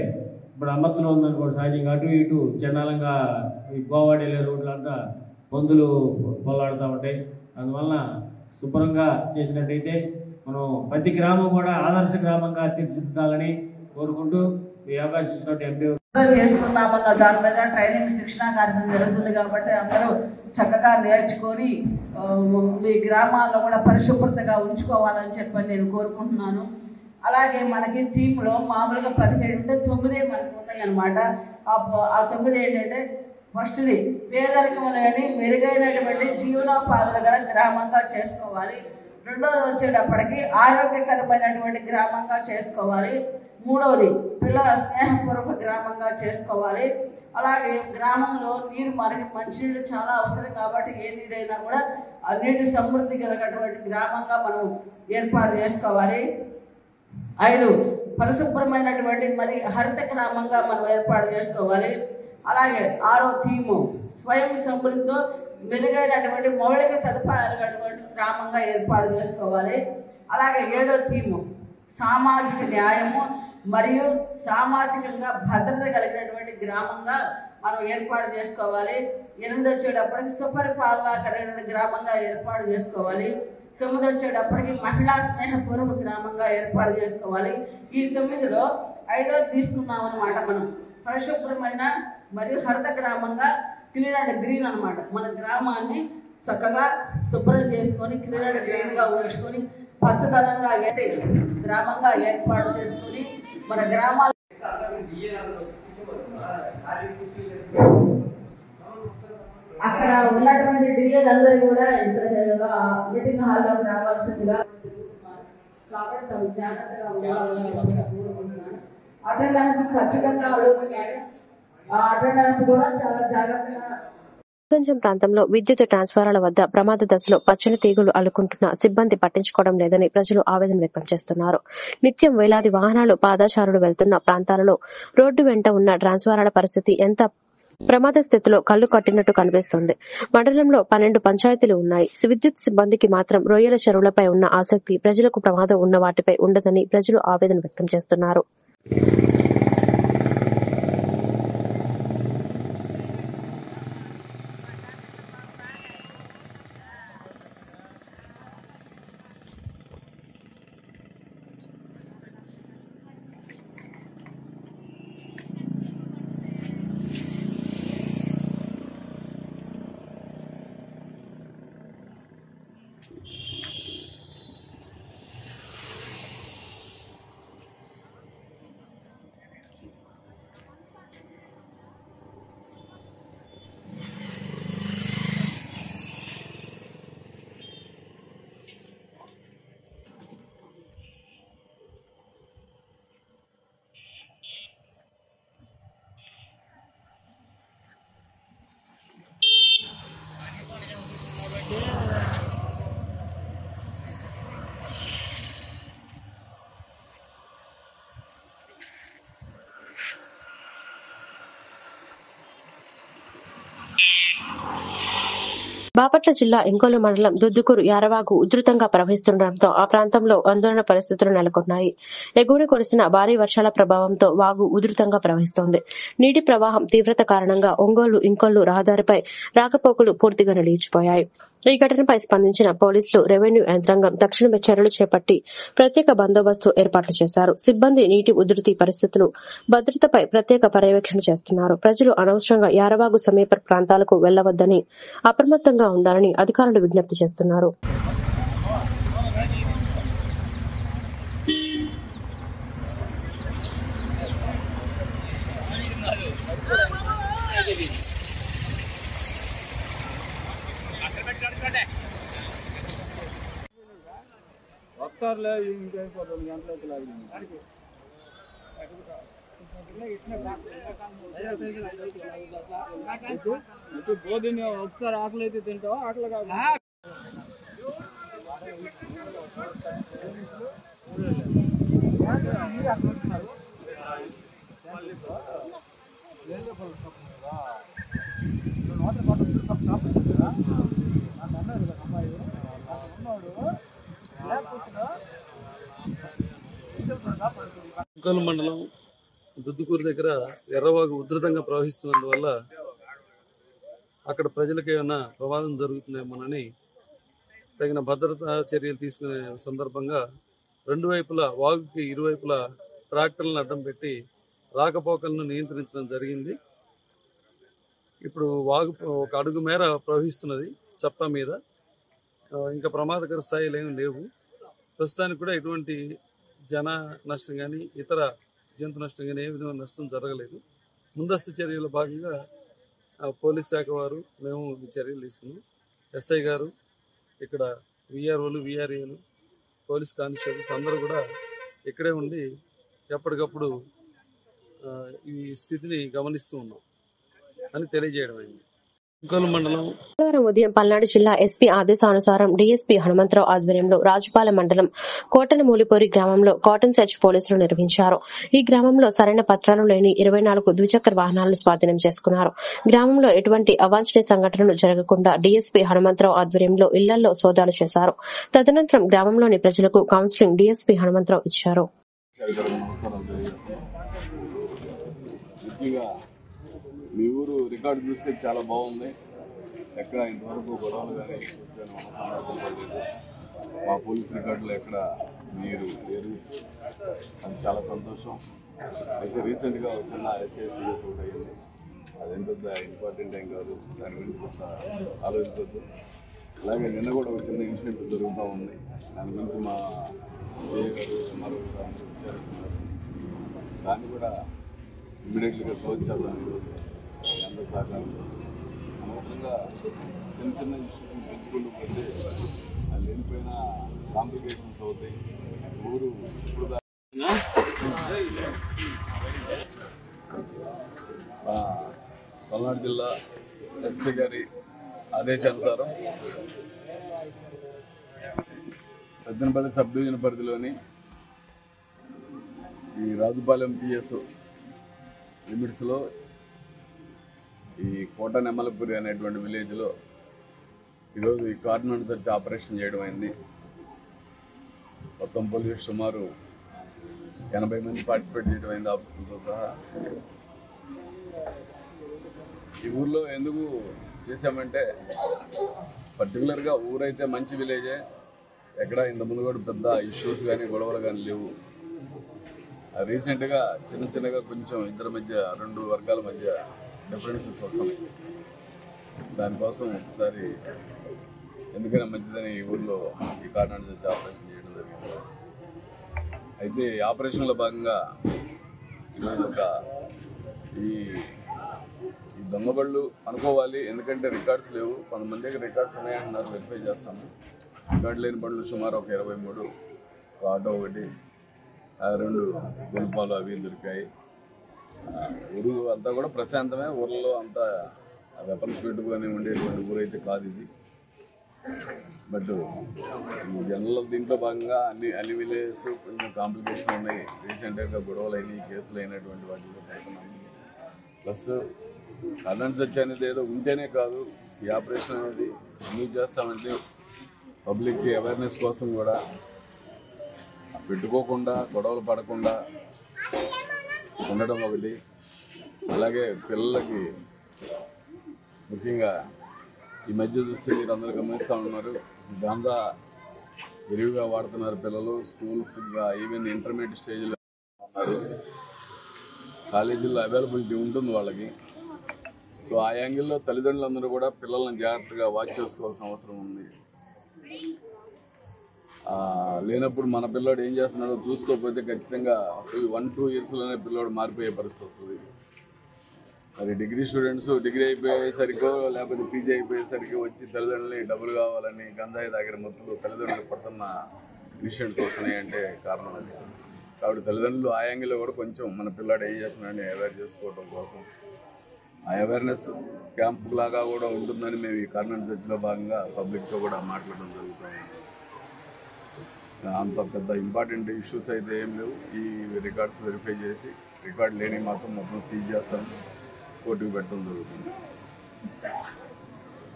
ఇప్పుడు అమ్మత్తులో ఉందనుకోండి, సహజంగా అటు ఇటు చండాలంగా ఈ గోవాడ వెళ్ళే రోడ్లంతా పందులు పొల్లాడుతూ ఉంటాయి. అందువలన శుభ్రంగా చేసినట్టయితే మనం ప్రతి గ్రామం కూడా ఆదర్శ గ్రామంగా తీర్చిదిద్దాలని కోరుకుంటూ ఈ అవకాశం ఇచ్చినట్టు ఎంపీ చేసుకున్నామన్న దాని మీద ట్రైనింగ్ శిక్షణ కార్యక్రమం జరుగుతుంది. కాబట్టి అందరూ చక్కగా నేర్చుకొని మీ గ్రామాల్లో కూడా పరిశుభ్రతగా ఉంచుకోవాలని చెప్పని నేను కోరుకుంటున్నాను. అలాగే మనకి థీమ్లో మామూలుగా 17 ఉంటే 9 మనకు ఉన్నాయి అన్నమాట. ఆ 9 ఏంటంటే ఫస్ట్ది పేదరికం లేని మెరుగైనటువంటి జీవనోపాధులు గల గ్రామంగా చేసుకోవాలి. రెండోది వచ్చేటప్పటికి ఆరోగ్యకరమైనటువంటి గ్రామంగా చేసుకోవాలి. మూడవది పిల్లల స్నేహపూర్వక గ్రామంగా చేసుకోవాలి. అలాగే గ్రామంలో నీరు మనకి మంచినీళ్ళు చాలా అవసరం కాబట్టి ఏ నీరైనా కూడా ఆ నీటి సమృద్ధి కలిగినటువంటి గ్రామంగా మనం ఏర్పాటు చేసుకోవాలి. 5 పరిశుభ్రమైనటువంటి మరి హరిత గ్రామంగా మనం ఏర్పాటు చేసుకోవాలి. అలాగే 6వ థీము స్వయం సమృద్ధితో మెరుగైనటువంటి మౌలిక సదుపాయాలు కలిగినటువంటి గ్రామంగా ఏర్పాటు చేసుకోవాలి. అలాగే 7వ థీము సామాజిక న్యాయము మరియు సామాజికంగా భద్రత కలిగినటువంటి గ్రామంగా మనం ఏర్పాటు చేసుకోవాలి. 8 వచ్చేటప్పటికి సుపరిపాలన కలిగిన గ్రామంగా ఏర్పాటు చేసుకోవాలి. 9 వచ్చేటప్పటికి మహిళా స్నేహపూర్వక గ్రామంగా ఏర్పాటు చేసుకోవాలి. ఈ 9లో 5వది తీసుకున్నాం అనమాట. మనం పరిశుభ్రమైన మరియు హరిత గ్రామంగా క్లీన్ అండ్ గ్రీన్ అనమాట. మన గ్రామాన్ని చక్కగా శుభ్రం చేసుకొని క్లీన్ అండ్ గ్రీన్గా ఉంచుకొని పచ్చదనంగా గ్రామంగా ఏర్పాటు చేసుకుని మన గ్రామాలు అక్కడ ఉన్నటువంటి డీలర్లు అందరూ కూడా మీటింగ్ హాల్లోకి రావాల్సిందిగా కాబట్టి తమ జాగ్రత్తగా ఉండాలని కోరుకుంటున్నాను. అటెండెన్స్ ఖచ్చితంగా అడుగుతున్నాడు. ఆ అటెండెన్స్ కూడా చాలా జాగ్రత్తగా. గంజం ప్రాంతంలో విద్యుత్ ట్రాన్స్ఫారాల వద్ద ప్రమాద దశలో పచ్చని తీగలు అల్లుకుంటున్న సిబ్బంది పట్టించుకోవడం లేదని ప్రజలు ఆవేదన వ్యక్తం చేస్తున్నారు. నిత్యం వేలాది వాహనాలు పాదచారులు వెళ్తున్న ప్రాంతాలలో రోడ్డు వెంట ఉన్న ట్రాన్స్ఫారాల పరిస్థితి ఎంత ప్రమాద స్థితిలో కళ్లు కట్టినట్టు కనిపిస్తుంది. మండలంలో 12 పంచాయతీలు ఉన్నాయి. విద్యుత్ సిబ్బందికి మాత్రం రొయ్యల చెరువులపై ఉన్న ఆసక్తి ప్రజలకు ప్రమాదం ఉన్న వాటిపై ఉండదని ప్రజలు ఆవేదన వ్యక్తం చేస్తున్నారు. బాపట్ల జిల్లా ఇంకోలు మండలం దుద్దుకూరు యారవాగు ఉధృతంగా ప్రవహిస్తుండటంతో ఆ ప్రాంతంలో ఆందోళన పరిస్థితులు నెలకొన్నాయి. ఎగువన కురిసిన భారీ వర్షాల ప్రభావంతో వాగు ఉధృతంగా ప్రవహిస్తోంది. నీటి ప్రవాహం తీవ్రత కారణంగా ఒంగోలు ఇంకోలు రహదారిపై రాకపోకలు పూర్తిగా నిలిచిపోయాయి. ఈ ఘటనపై స్పందించిన పోలీసులు, రెవెన్యూ యంత్రాంగం తక్షణమే చర్యలు చేపట్టి ప్రత్యేక బందోబస్తు ఏర్పాట్లు చేశారు. సిబ్బంది నీటి ఉధృతి పరిస్థితులు, భద్రతపై ప్రత్యేక పర్యవేక్షణ చేస్తున్నారు. ప్రజలు అనవసరంగా యారవాగు సమీప ప్రాంతాలకు వెళ్లవద్దని, అప్రమత్తంగా ఉండాలని అధికారులు విజ్ఞప్తి చేస్తున్నారు. వస్తారులే ఇంకైపోతుంది గంటలకి లాగి బోధిని ఒకసారి ఆకలి అయితే తింటావా? ఆకలి కాదు. ఇంకోలు మండలం దుద్దుకూరు దగ్గర ఎర్రవాగు ఉధృతంగా ప్రవహిస్తున్నందువల్ల అక్కడ ప్రజలకు ఏమైనా ప్రమాదం జరుగుతుందేమోనని తగిన భద్రతా చర్యలు తీసుకునే సందర్భంగా రెండు వైపులా వాగుకి ఇరువైపులా ట్రాక్టర్లను అడ్డం పెట్టి రాకపోకలను నియంత్రించడం జరిగింది. ఇప్పుడు వాగు ఒక అడుగు మేర ప్రవహిస్తున్నది చప్ప మీద. ఇంకా ప్రమాదకర స్థాయిలు ఏమి లేవు. ప్రస్తుతానికి కూడా ఎటువంటి జన నష్టం కానీ ఇతర జంతు నష్టం కానీ ఏ విధమైన నష్టం జరగలేదు. ముందస్తు చర్యల భాగంగా పోలీస్ శాఖ వారు మేము ఈ చర్యలు తీసుకున్నాం. ఎస్ఐ గారు, ఇక్కడ విఆర్ఓలు, విఆర్ఏలు, పోలీస్ కానిస్టేబుల్స్ అందరూ కూడా ఇక్కడే ఉండి ఎప్పటికప్పుడు ఈ స్థితిని గమనిస్తూ ఉన్నాం అని తెలియజేయడం అయింది. ఇంకోలు మండలం బుధవారం ఉదయం పల్నాడు జిల్లా ఎస్పీ ఆదేశానుసారం డీఎస్పీ హనుమంతరావు ఆధ్వర్యంలో రాజుపాలెం మండలం కోటనమూలిపోరి గ్రామంలో కాటన్ సెర్చ్ పోలీసులు నిర్వహించారు. ఈ గ్రామంలో సరైన పత్రాలు లేని 24 ద్విచక్ర వాహనాలను స్వాధీనం చేసుకున్నారు. గ్రామంలో ఎటువంటి అవాంఛనీయ సంఘటనలు జరగకుండా డీఎస్పీ హనుమంతరావు ఆధ్వర్యంలో ఇళ్లలో సోదాలు చేశారు. తదనంతరం గ్రామంలోని ప్రజలకు కౌన్సిలింగ్ డీఎస్పీ హనుమంతరావు ఇచ్చారు. మీ ఊరు రికార్డు చూస్తే చాలా బాగుంది. ఎక్కడ ఇంతవరకు గొడవలు కానీ సందర్భం మా పోలీస్ రికార్డులో ఎక్కడ మీరు లేరు. అది చాలా సంతోషం. అయితే రీసెంట్గా వచ్చిన ఎస్సీఎస్టీ కేసు ఒకటి అయ్యింది. అదేంత ఇంపార్టెంట్ ఏం కాదు, దాని గురించి కొంత ఆలోచించద్దు. అలాగే నిన్న కూడా ఒక చిన్న ఇన్సిడెంట్ జరుగుతూ ఉంది. దాని గురించి మా సిఐ గారు ఎంఆర్ఓ గారు అందరూ విచారిస్తున్నారు. దాన్ని కూడా ఇమ్మీడియట్లీగా క్లోజ్ చేద్దాం. ఈరోజు అందరూ సహకారం అనవసరంగా చిన్న చిన్న ఇన్స్టిట్యూషన్ పెంచుకుంటూ పోతే అది లేనిపోయిన కాంప్లికేషన్స్ అవుతాయి. ఊరు ఇప్పుడు పల్నాడు జిల్లా ఎస్పీ గారి ఆదేశానుసారం పెద్దనపల్లి సబ్ డివిజన్ పరిధిలోని ఈ రాజుపాలెం పిఎస్ లిమిట్స్లో ఈ కోట నెమ్మలపూరి అనేటువంటి విలేజ్లో ఈరోజు ఈ కార్నర్ సెర్చ్ ఆపరేషన్ చేయడం అయింది. మొత్తం పోలీసు సుమారు 80 మంది పార్టిసిపేట్ చేయడం అయింది, ఆఫీసర్లతో సహా. ఈ ఊర్లో ఎందుకు చేశామంటే పర్టికులర్గా ఊరైతే మంచి విలేజే, ఎక్కడ ఇంతకుముందు కూడా పెద్ద ఇష్యూస్ కానీ గొడవలు కానీ లేవు. రీసెంట్గా చిన్నగా కొంచెం ఇద్దరి మధ్య, రెండు వర్గాల మధ్య డిఫరెన్సెస్ వస్తున్నాయి. దానికోసం ఒకసారి ఎందుకైనా మంచిదని ఈ ఊర్లో ఈ కార్నర్ సెర్చ్ ఆపరేషన్ చేయడం జరిగింది. అయితే ఈ ఆపరేషన్లో భాగంగా ఈరోజు ఒక ఈ దొంగబళ్ళు అనుకోవాలి, ఎందుకంటే రికార్డ్స్ లేవు. కొంతమంది దగ్గర రికార్డ్స్ ఉన్నాయంటున్నారు, వెరిఫై చేస్తాము. రికార్డు లేని బళ్ళు సుమారు ఒక 23, ఒక ఆటో ఒకటి, 2 గుల్పాలు అవి దొరికాయి. ఊరు అంతా కూడా ప్రశాంతమే. ఊర్లో అంతా వెపన్స్ పెట్టుకొని ఉండేటువంటి ఊరైతే కాదు ఇది. బట్ జనరల్ దీంట్లో భాగంగా అన్ని విలేజెస్ కొంచెం కాంప్లికేషన్ ఉన్నాయి. రీసెంట్గా గొడవలు అయినాయి, కేసులు అయినటువంటి వాటిలో పడుతున్నాము. ప్లస్ కార్నర్ సెర్చ్ అనేది ఏదో ఉంటేనే కాదు, ఈ ఆపరేషన్ అనేది ఎందుకు చేస్తామంటే పబ్లిక్కి అవేర్నెస్ కోసం కూడా, పెట్టుకోకుండా గొడవలు పడకుండా ఉండడం ఒకటి. అలాగే పిల్లలకి ముఖ్యంగా ఈ మధ్య చూస్తే మీరు అందరూ గమనిస్తూ ఉన్నారు, గాంజా విరివిగా వాడుతున్నారు పిల్లలు. స్కూల్స్ ఈవెన్ ఇంటర్మీడియట్ స్టేజ్లో ఉన్నారు. కాలేజీల్లో అవైలబిలిటీ ఉంటుంది వాళ్ళకి. సో ఆ యాంగిల్లో తల్లిదండ్రులందరూ కూడా పిల్లల్ని జాగ్రత్తగా వాచ్ చేసుకోవాల్సిన అవసరం ఉంది. లేనప్పుడు మన పిల్లోడు ఏం చేస్తున్నాడో చూసుకోకపోతే ఖచ్చితంగా 1-2 ఇయర్స్లోనే పిల్లోడు మారిపోయే పరిస్థితి వస్తుంది. మరి డిగ్రీ స్టూడెంట్స్ డిగ్రీ అయిపోయేసరికో లేకపోతే పీజీ అయిపోయేసరికి వచ్చి తల్లిదండ్రులు డబ్బులు కావాలని గంజాయి దగ్గర మొత్తులు తల్లిదండ్రులు పడుతున్న ఇన్సిడెంట్స్ వస్తున్నాయంటే కారణం అది. కాబట్టి తల్లిదండ్రులు ఆ యాంగిల్లో కూడా కొంచెం మన పిల్లాడు ఏం చేస్తున్నాడని అవేర్ చేసుకోవడం కోసం ఆ అవేర్నెస్ క్యాంప్ లాగా కూడా ఉంటుందని మేము ఈ కార్నర్ సెర్చ్లో భాగంగా పబ్లిక్తో కూడా మాట్లాడడం జరుగుతుంది. అంత పెద్ద ఇంపార్టెంట్ ఇష్యూస్ అయితే ఏం లేవు. ఈ రికార్డ్స్ వెరిఫై చేసి రికార్డ్ లేని మాత్రం మొత్తం సీజ్ చేస్తాం, కోర్టుకు పెట్టడం జరుగుతుంది.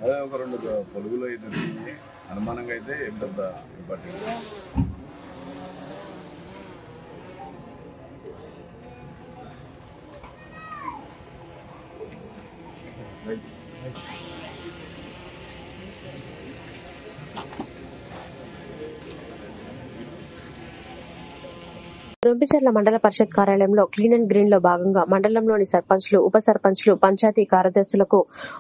అదే ఒక 2 పొలుగులు అయితే అనుమానంగా అయితే ఏం పెద్ద ఇంపార్టెంట్. రొంపిచెర్ల మండల పరిషత్ కార్యాలయంలో క్లీన్ అండ్ గ్రీన్ లో భాగంగా మండలంలోని సర్పంచ్లు, ఉప సర్పంచ్లు, పంచాయతీ కార్యదర్శులకు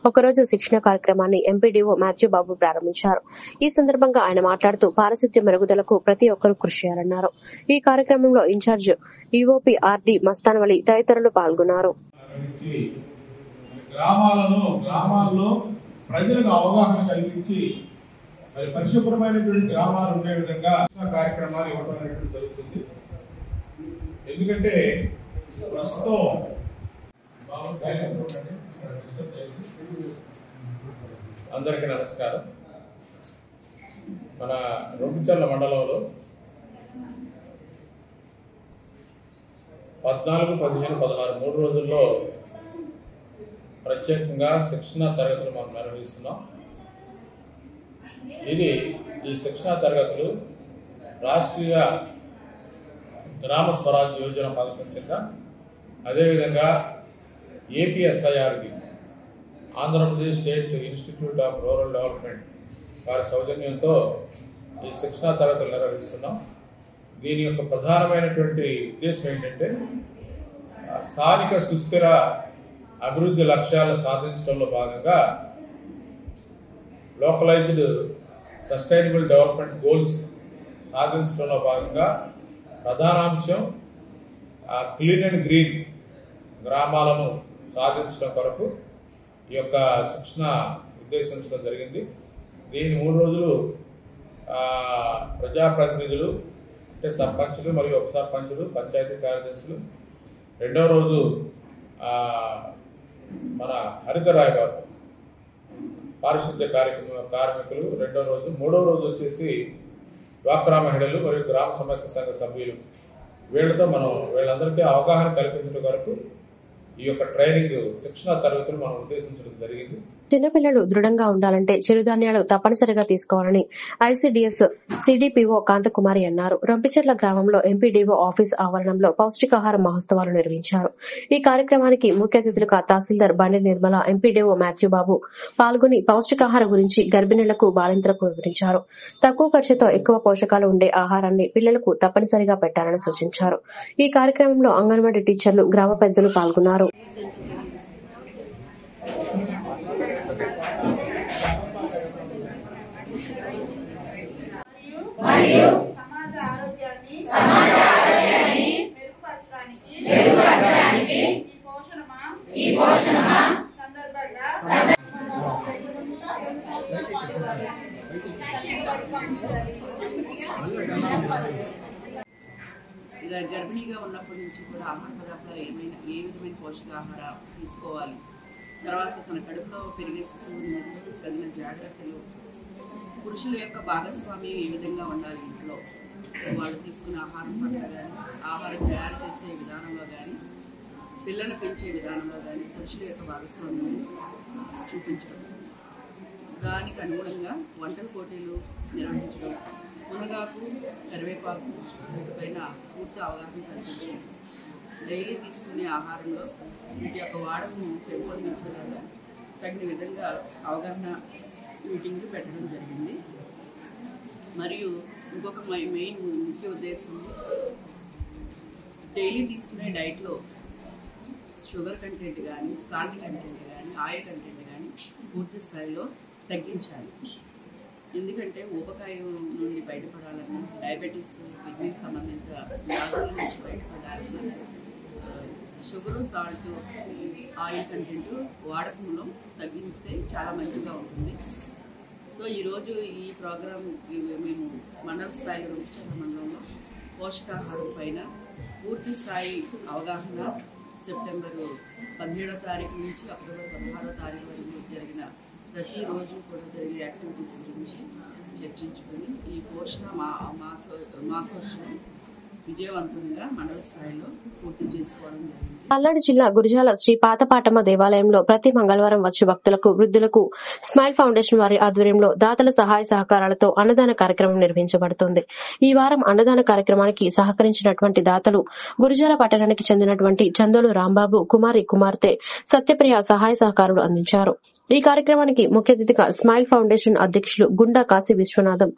ఒకరోజు శిక్షణ కార్యక్రమాన్ని ఎంపీడీఓ మాథ్యూ బాబు ప్రారంభించారు. ఈ సందర్భంగా ఆయన మాట్లాడుతూ పారిశుద్ధ్య మెరుగుదలకు ప్రతి ఒక్కరూ కృషి చేయాలన్నారు. ఈ కార్యక్రమంలో ఇన్ఛార్జ్ ఈఓపీ ఆర్డీ మస్తాన్వలి తదితరులు పాల్గొన్నారు. గ్రామాల్లో ప్రజలకు అవగాహన కల్పించి మరి పరిశుభ్రమైనటువంటి గ్రామాలు ఉండే విధంగా కార్యక్రమాలు ఇవ్వడం అనేది జరుగుతుంది. ఎందుకంటే ప్రస్తుతం అందరికీ నమస్కారం. మన రొంపిచెర్ల మండలంలో 14, 15, 16 3 రోజుల్లో ప్రత్యేకంగా శిక్షణా తరగతులు మనం నిర్వహిస్తున్నాం. ఈ శిక్షణా తరగతులు రాష్ట్రీయ గ్రామ స్వరాజ్ యోజన పథకం కింద, అదేవిధంగా APSIRB Andhra Pradesh state institute of rural development వారి సౌజన్యంతో ఈ శిక్షణా తరగతులు నిర్వహిస్తున్నాం. దీని యొక్క ప్రధానమైనటువంటి ఉద్దేశం ఏంటంటే స్థానిక సుస్థిర అభివృద్ధి లక్ష్యాలను సాధించడంలో భాగంగా లోకలైజ్డ్ సస్టైనబుల్ డెవలప్మెంట్ గోల్స్ సాధించడంలో భాగంగా ప్రధానాంశం క్లీన్ అండ్ గ్రీన్ గ్రామాలను సాధించడం కొరకు ఈ యొక్క శిక్షణ ఉద్దేశించడం జరిగింది. దీని 3 రోజులు ప్రజాప్రతినిధులు అంటే సర్పంచులు మరియు ఉప సర్పంచులు, పంచాయతీ కార్యదర్శులు, 2వ రోజు మన హరితరాయ్ గారు పారిశుద్ధ్య కార్మికులు 2వ రోజు, 3వ రోజు వచ్చేసి డ్వాక్రా మహిళలు మరియు గ్రామ సమైక్య సంఘ సభ్యులు. వీళ్ళందరికీ అవగాహన కల్పించడం వరకు ఈ యొక్క ట్రైనింగ్ శిక్షణ తరగతులు మనం ఉద్దేశించడం జరిగింది. చిన్నపిల్లలు దృఢంగా ఉండాలంటే చిరుధాన్యాలు తప్పనిసరిగా తీసుకోవాలని ఐసీడీఎస్ సిడిపిఓ కాంతకుమారి అన్నారు. రంపిచెర్ల గ్రామంలో ఎంపీడీఓ ఆఫీస్ ఆవరణంలో పౌష్టికాహార మహోత్సవాలు నిర్వహించారు. ఈ కార్యక్రమానికి ముఖ్య అతిథులుగా తహసీల్దార్ బండి నిర్మల, ఎంపీడీఓ మాథ్యూబాబు పాల్గొని పౌష్టికాహార గురించి గర్భిణులకు, బాలింతలకు వివరించారు. తక్కువ ఖర్చుతో ఎక్కువ పోషకాలు ఉండే ఆహారాన్ని పిల్లలకు తప్పనిసరిగా పెట్టాలని సూచించారు. ఈ కార్యక్రమంలో అంగన్వాడీ టీచర్లు, గ్రామ పెద్దలు పాల్గొన్నారు. మరియు సమాజ ఆరోగ్యాన్ని మెరుగుపరచడానికి ఈ పోషణమా సందర్భంగా ఇలా గర్భిణీగా ఉన్నప్పటి నుంచి కూడా ఆహార పదార్థాలు ఏ విధమైన పోషకాహారం తీసుకోవాలి, తర్వాత తన కడుపులో పెరిగే శిశువుని తగిన జాగ్రత్తలు, పురుషుల యొక్క భాగస్వామ్యం ఏ విధంగా ఉండాలి, ఇంట్లో వాళ్ళు తీసుకునే ఆహారం పట్ల కానీ, ఆహారం తయారు చేసే విధానంలో కానీ, పిల్లలు పెంచే విధానంలో కానీ పురుషుల యొక్క భాగస్వామ్యం చూపించడం, దానికి అనుగుణంగా వంటల పోటీలు నిర్వహించడం, మునగాకు, కరివేపాకు పైన పూర్తి అవగాహన కల్పించడం, డైలీ తీసుకునే ఆహారంలో వీటి యొక్క వాడకం పెంపొందించేలాగా తగిన విధంగా అవగాహన మీటింగ్లు పెట్టడం జరిగింది. మరియు ఇంకొక మెయిన్ ముఖ్య ఉద్దేశం డైలీ తీసుకునే డైట్లో షుగర్ కంటెంట్ కానీ, సాల్ట్ కంటెంట్ కానీ, ఆయిల్ కంటెంట్ కానీ పూర్తి స్థాయిలో తగ్గించాలి. ఎందుకంటే ఊబకాయం నుండి బయటపడాలన్నా, డయాబెటీస్, కిడ్నీకి సంబంధించిన వ్యాధుల నుంచి బయటపడాలన్నా షుగరు, సాల్ట్, ఆయిల్ కంటెంట్ వాడకంలో తగ్గిస్తే చాలా మంచిగా ఉంటుంది. సో ఈరోజు ఈ ప్రోగ్రాం మేము మండల స్థాయిలో రంపిచెర్ల మండలంలో పోషకాహారం పైన పూర్తి స్థాయి అవగాహన సెప్టెంబర్ 17వ తారీఖు నుంచి అక్టోబర్ 16వ తారీఖు వరకు జరిగిన ప్రతిరోజు కూడా జరిగే యాక్టివిటీస్ గురించి చర్చించుకొని ఈ పోషణ మాసోత్సవం విజయవంతంగా మండల స్థాయిలో పూర్తి చేసుకోవడం జరిగింది. పల్నాడు జిల్లా గురజాల శ్రీ పాతపాటమ్మ దేవాలయంలో ప్రతి మంగళవారం వచ్చే భక్తులకు, వృద్ధులకు స్మైల్ ఫౌండేషన్ వారి ఆధ్వర్యంలో దాతల సహాయ సహకారాలతో అన్నదాన కార్యక్రమం నిర్వహించబడుతుంది. ఈ వారం అన్నదాన కార్యక్రమానికి సహకరించినటువంటి దాతలు గురజాల పట్టణానికి చెందినటువంటి చందోలు రాంబాబు, కుమారి కుమార్తె సత్యప్రియ సహాయ సహకారాలు అందించారు. ఈ కార్యక్రమానికి ముఖ్య అతిథిగా స్మైల్ ఫౌండేషన్ అధ్యక్షులు గుండా కాశీ విశ్వనాథం,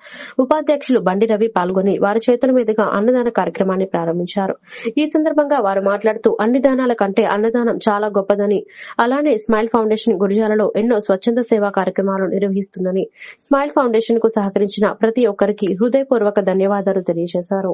ఉపాధ్యక్షులు బండి రవి పాల్గొని వారి చేతుల మీదుగా అన్నదాన కార్యక్రమాన్ని ప్రారంభించారు. ఈ సందర్భంగా వారు మాట్లాడుతూ అన్ని దానాల కంటే అన్నదానం చాలా గొప్పదని, అలానే స్మైల్ ఫౌండేషన్ గురజాలలో ఎన్నో స్వచ్ఛంద సేవా కార్యక్రమాలు నిర్వహిస్తుందని, స్మైల్ ఫౌండేషన్ కు సహకరించిన ప్రతి ఒక్కరికి హృదయపూర్వక ధన్యవాదాలు తెలియజేశారు.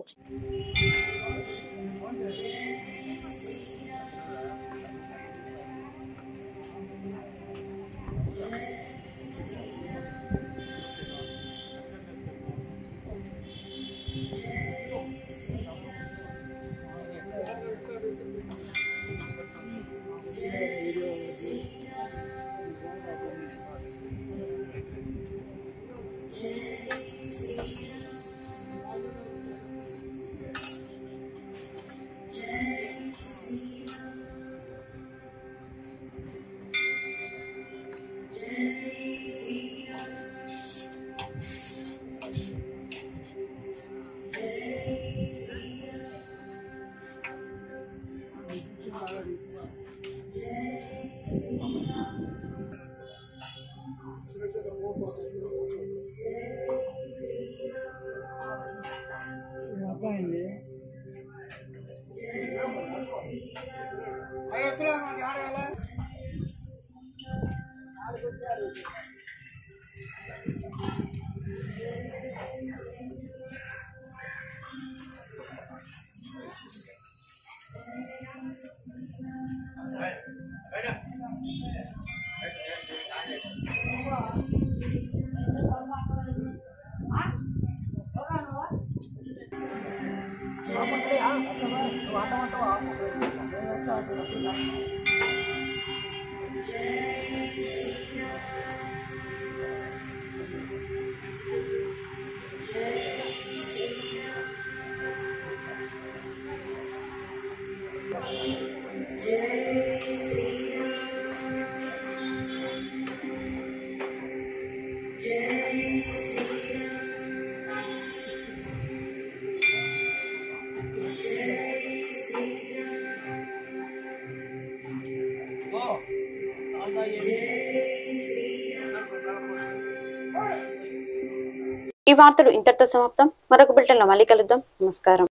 ఈ వార్తలు ఇంతటితో సమాప్తం. మరొక బులెటిన్లో మళ్ళీ కలుద్దాం. నమస్కారం.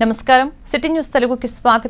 నమస్కారం. సిటీ న్యూస్ తెలుగుకి స్వాగతం.